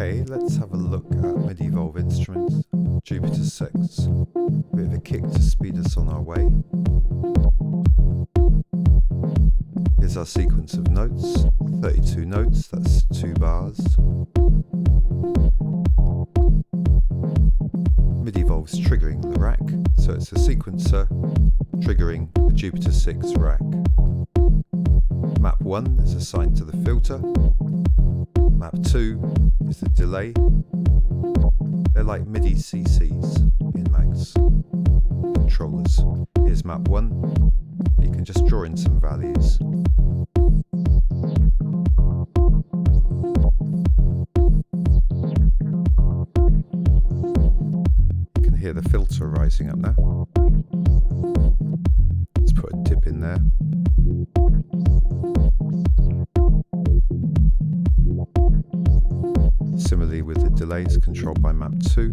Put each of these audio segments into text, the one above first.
Okay, let's have a look at MidiVolve instruments, Jupiter 6. Bit of a kick to speed us on our way. Here's our sequence of notes, 32 notes, that's 2 bars. MidiVolve's triggering the rack, so it's a sequencer triggering the Jupiter 6 rack. Map 1 is assigned to the filter. Map 2 is the delay. They're like MIDI CCs in Macs controllers. Here's map 1. You can just draw in some values. You can hear the filter rising up now. Let's put a dip in there. Similarly with the delays controlled by map 2.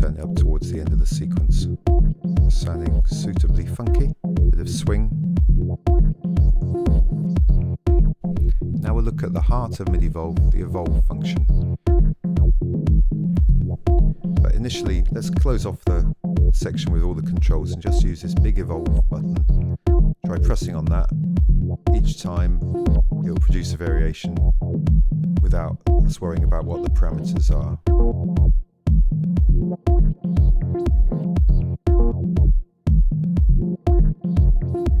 Turn it up towards the end of the sequence. Sounding suitably funky, bit of swing. Now we'll look at the heart of MidiVolve, the evolve function. But initially, let's close off the section with all the controls and just use this big evolve button. Try pressing on that. Each time it will produce a variation without us worrying about what the parameters are.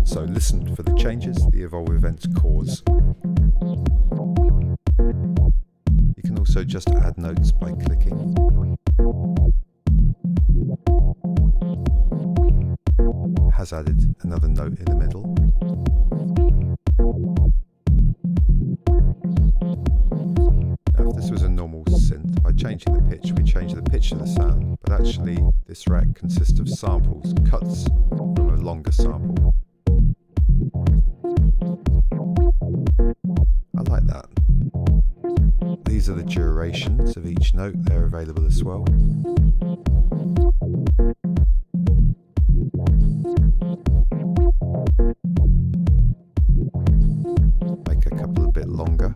So listen for the changes the evolve events cause. You can also just add notes by clicking. Has added another note in the middle. Now if this was a normal synth, by changing the pitch we change the pitch of the sound, but actually this rack consists of samples, cuts from a longer sample. I like that. These are the durations of each note, they're available as well. Make a couple a bit longer.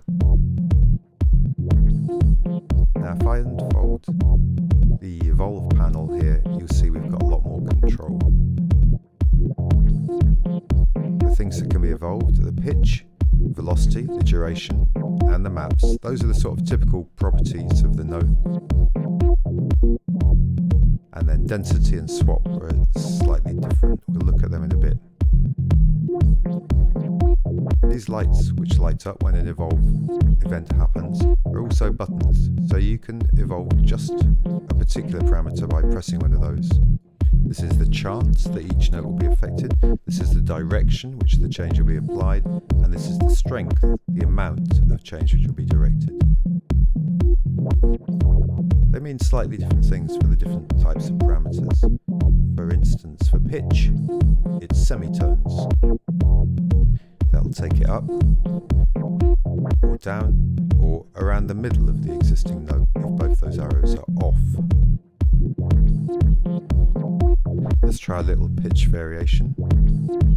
Now if I unfold the evolve panel here, you'll see we've got a lot more control. The things that can be evolved are the pitch, velocity, the duration, and the maps. Those are the sort of typical properties of the note. And then density and swap are slightly different. We'll look at them in a bit. These lights, which light up when an evolve event happens, are also buttons, so you can evolve just a particular parameter by pressing one of those. This is the chance that each note will be affected, this is the direction which the change will be applied, and this is the strength, the amount of change which will be directed. They mean slightly different things for the different types of parameters. For instance, for pitch, it's semitones. That'll take it up, or down, or around the middle of the existing note if both those arrows are off. Let's try a little pitch variation.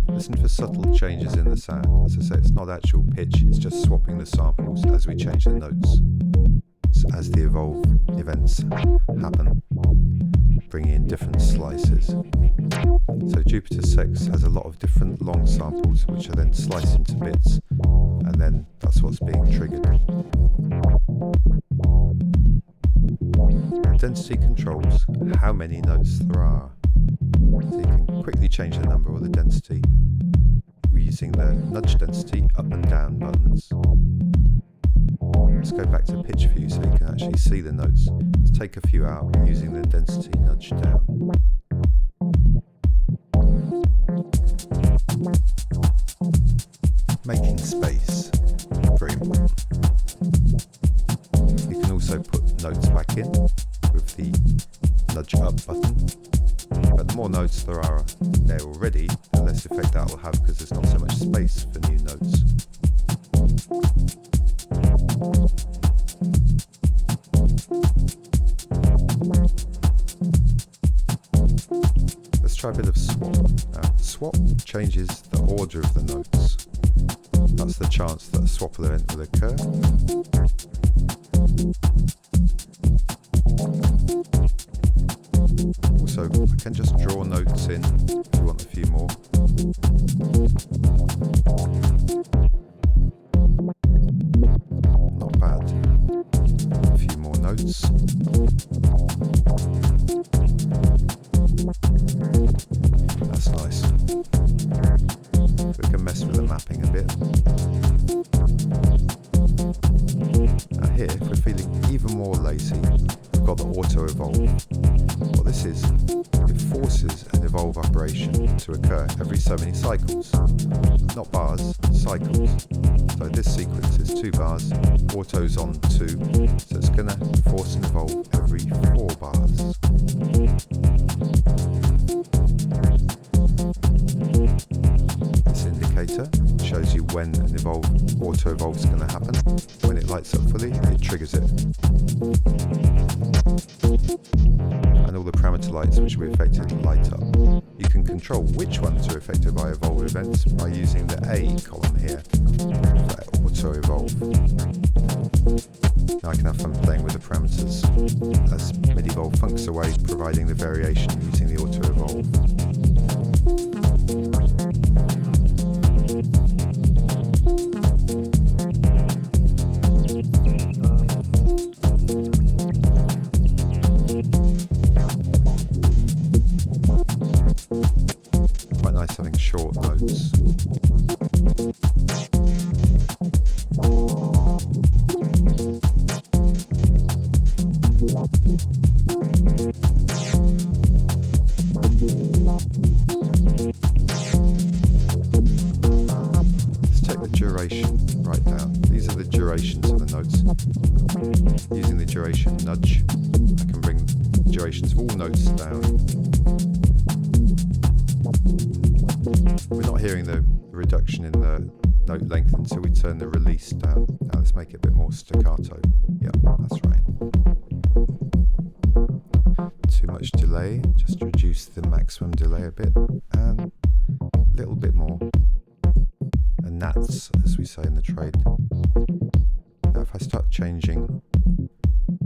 Listen for subtle changes in the sound. As I say, it's not actual pitch, it's just swapping the samples as we change the notes, as the evolve events happen, bringing in different slices. So Jupiter 6 has a lot of different long samples which are then sliced into bits, and then that's what's being triggered. Density controls how many notes there are. So you can quickly change the number or the density using the nudge density up and down buttons. Let's go back to pitch view so you can actually see the notes. Let's take a few out using the density nudge down. Making space, very important. You can also put notes back in with the nudge up button, but the more notes there are there already, the less effect that will have because there's not so much space for new notes. Let's try a bit of swap. Swap changes the order of the notes. That's the chance that a swap event will occur. So I can just draw notes in if you want a few more. Not bad. A few more notes. That's nice. So we can mess with the mapping a bit. Now here, if we're feeling even more lazy, we've got the auto evolve. What this is, it forces an evolve operation to occur every so many cycles. Not bars, cycles. So this sequence is 2 bars, auto's on 2, so it's going to force an evolve every 4 bars. This indicator shows you when an auto evolve is going to happen. When it lights up fully, it triggers it. And all the parameter lights which will be affected light up. You can control which ones are affected by evolve events by using the A column here for auto evolve. Now I can have fun playing with the parameters as MidiVolve funks away, providing the variation using the auto evolve. Quite nice having short notes. Let's take the duration right down. These are the durations of the notes. Using the duration nudge, I can bring the durations of all notes down. We're not hearing the reduction in the note length until we turn the release down. Now let's make it a bit more staccato. Yeah, that's right. Too much delay, just reduce the maximum delay a bit, and a little bit more. And that's, as we say in the trade. Now if I start changing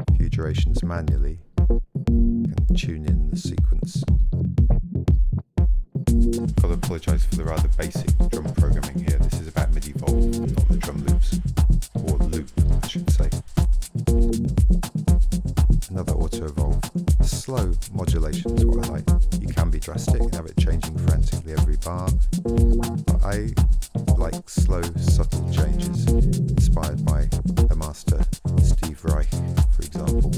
a few durations manually, I can tune in the sequence. I've got to apologise for the rather basic drum programming here. This is about MidiVolve, not the drum loops. Or loop, I should say. Another auto evolve. Slow modulation is what I like. You can be drastic and have it changing frantically every bar. But I like slow, subtle changes inspired by the master Steve Reich, for example.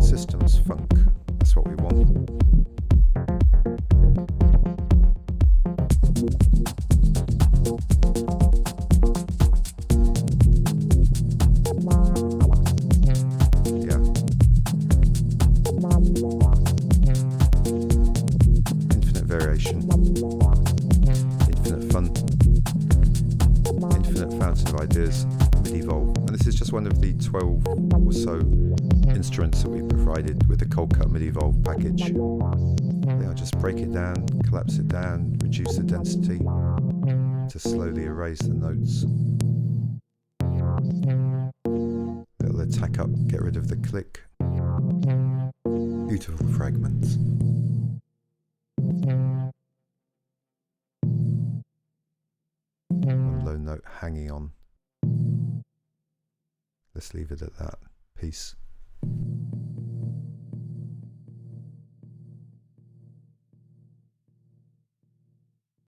Systems funk, that's what we want. Yeah. Infinite variation. Infinite fun. Infinite fountain of ideas. MidiVolve. And this is just one of the 12 or so instruments that we provided with the Coldcut MidiVolve package. I'll just break it down, collapse it down, reduce the density to slowly erase the notes. Little attack up, get rid of the click. Beautiful fragments. One low note hanging on. Let's leave it at that. Peace.